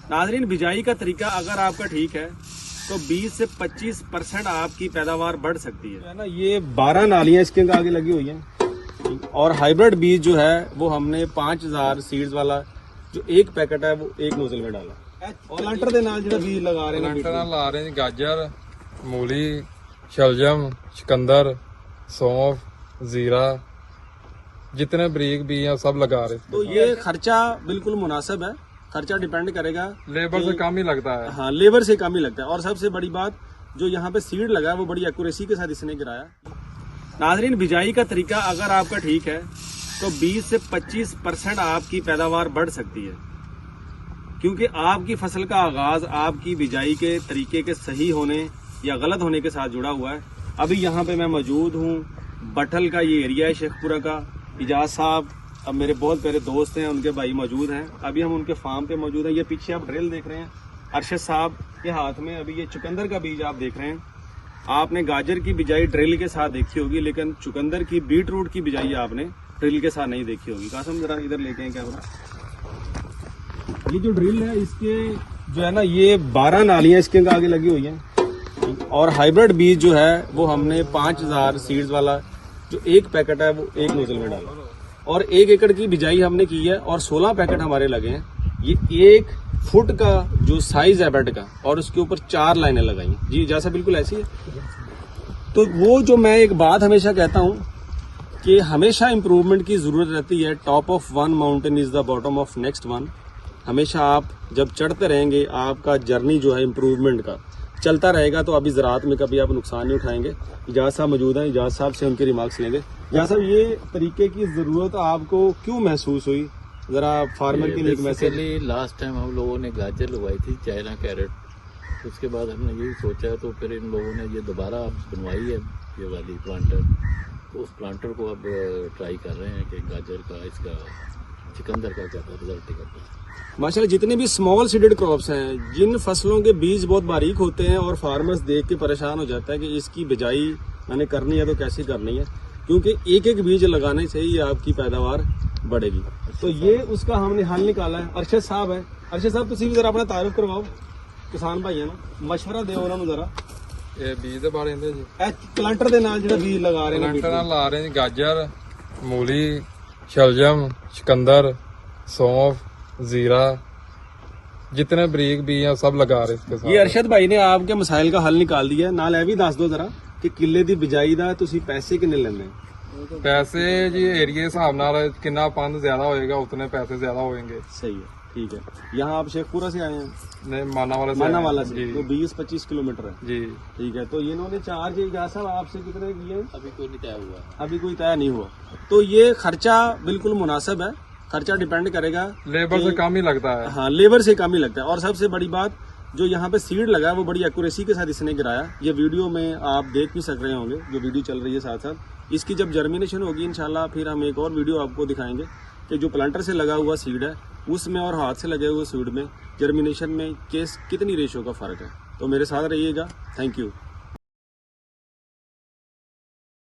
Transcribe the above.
नाजरीन, बिजाई का तरीका अगर आपका ठीक है तो 20 से 25% आपकी पैदावार बढ़ सकती है ना। ये 12 नालियां इसके आगे लगी हुई हैं और हाइब्रिड बीज जो है वो हमने 5000 सीड्स वाला जो एक पैकेट है वो एक नोजल में डाला। प्लांटर ਦੇ ਨਾਲ ਜਿਹੜਾ बीज लगा रहे हैं, प्लांटर ਨਾਲ ला रहे हैं गाजर, मूली, शलजम, चुकंदर, सौंफ, जीरा, जितने बरीक बीज हैं सब लगा रहे हैं। तो ये खर्चा बिल्कुल मुनासिब है। खर्चा डिपेंड करेगा, लेबर से कम ही लगता है। हाँ, लेबर से कम ही लगता है। और सबसे बड़ी बात जो यहाँ पे सीड लगा है वो बड़ी एक्यूरेसी के साथ इसने गिराया। नाजरीन, बिजाई का तरीका अगर आपका ठीक है तो 20 से 25% आपकी पैदावार बढ़ सकती है, क्योंकि आपकी फसल का आगाज आपकी बिजाई के तरीके के सही होने या गलत होने के साथ जुड़ा हुआ है। अभी यहाँ पे मैं मौजूद हूँ, बटल का ये एरिया है शेखपुरा का। इजाज साहब अब मेरे बहुत प्यारे दोस्त हैं, उनके भाई मौजूद हैं। अभी हम उनके फार्म पे मौजूद हैं। ये पीछे आप ड्रिल देख रहे हैं अरशद साहब के हाथ में। अभी ये चुकंदर का बीज आप देख रहे हैं। आपने गाजर की बिजाई ड्रिल के साथ देखी होगी, लेकिन चुकंदर की बीट रूट की बिजाई आपने ड्रिल के साथ नहीं देखी होगी। कासम जरा इधर लेके हैं कैमरा। ये जो ड्रिल है इसके जो है ना, ये 12 नालियां इसके आगे लगी हुई हैं और हाइब्रिड बीज जो है वो हमने 5000 सीड्स वाला जो एक पैकेट है वो एक नोजल में डाला और 1 एकड़ की बिजाई हमने की है और 16 पैकेट हमारे लगे हैं। ये 1 फुट का जो साइज है बेड का और उसके ऊपर 4 लाइनें लगाई हैं। जी जैसा बिल्कुल ऐसी है। तो वो जो मैं एक बात हमेशा कहता हूँ कि हमेशा इम्प्रूवमेंट की जरूरत रहती है। Top of one mountain is the bottom of next one. हमेशा आप जब चढ़ते रहेंगे आपका जर्नी जो है इम्प्रूवमेंट का चलता रहेगा, तो अभी ज़राअत में कभी आप नुकसान नहीं उठाएंगे। इजाज साहब मौजूद हैं, इजाज साहब से उनके रिमार्क्स लेंगे। इजाज साहब, ये तरीके की ज़रूरत आपको क्यों महसूस हुई, ज़रा फार्मर के लिए एक मैसेज। लास्ट टाइम हम लोगों ने गाजर लगवाई थी, चाइना कैरेट। उसके बाद हमने यही सोचा तो फिर इन लोगों ने ये दोबारा बनवाई है ये वाली प्लांटर। तो उस प्लांटर को अब ट्राई कर रहे हैं कि गाजर का, इसका, चुकंदर का क्या रिजल्ट निकलता है। माशाल्लाह, जितने भी स्मॉल सीडेड क्रॉप्स हैं, जिन फसलों के बीज बहुत बारीक होते हैं और फार्मर्स देख के परेशान हो जाता है कि इसकी बिजाई मैंने करनी है तो कैसे करनी है, क्योंकि एक एक बीज लगाने से ही आपकी पैदावार बढ़ेगी। तो ये उसका हमने हल निकाला है। अरशद साहब है, अरशद साहब तुम भी जरा अपना तारुफ करवाओ किसान भाई है ना, मशवरा दो उन्होंने जरा। ये बीज ਦੇ ਬਾਰੇ ਜੀ प्लांटर ਦੇ ਨਾਲ ਜਿਹੜਾ बीज लगा रहे हैं, प्लांटर ਨਾਲ ला रहे हैं गाजर, मूली, शलजम, चुकंदर, सौंफ, जीरा, जितने बरीक बीज हैं सब लगा रहे हैं। ये अरशद भाई ने आपके मसाइल का हल निकाल दिया। नाल ਇਹ ਵੀ ਦੱਸ ਦਿਓ जरा कि किले ਦੀ ਬਿਜਾਈ ਦਾ ਤੁਸੀਂ ਪੈਸੇ ਕਿੰਨੇ ਲੈਂਦੇ? पैसे जी एरिया हिसाब नाल कितना पंद ज्यादा होएगा उतने पैसे ज्यादा होंगे। सही है, ठीक है। यहाँ आप शेखपुरा से आए हैं? नहीं, मानावाला से तो 20-25 किलोमीटर है जी। ठीक है। तो इन्होंने चार्ज साहब आपसे कितने किए? अभी कोई नहीं तय हुआ, अभी कोई तय नहीं हुआ। तो ये खर्चा बिल्कुल मुनासिब है। खर्चा डिपेंड करेगा, लेबर से कम ही लगता है। हाँ, लेबर से कम ही लगता है। और सबसे बड़ी बात जो यहाँ पे सीड लगा है वो बड़ी एक्यूरेसी के साथ इसने गिराया। ये वीडियो में आप देख भी सक रहे होंगे, जो वीडियो चल रही है साथ साथ। इसकी जब जर्मिनेशन होगी इंशाल्लाह फिर हम एक और वीडियो आपको दिखाएंगे कि जो प्लांटर से लगा हुआ सीड है उसमें और हाथ से लगे हुए सीड में जर्मिनेशन में कितनी रेशो का फर्क है। तो मेरे साथ रहिएगा। Thank you.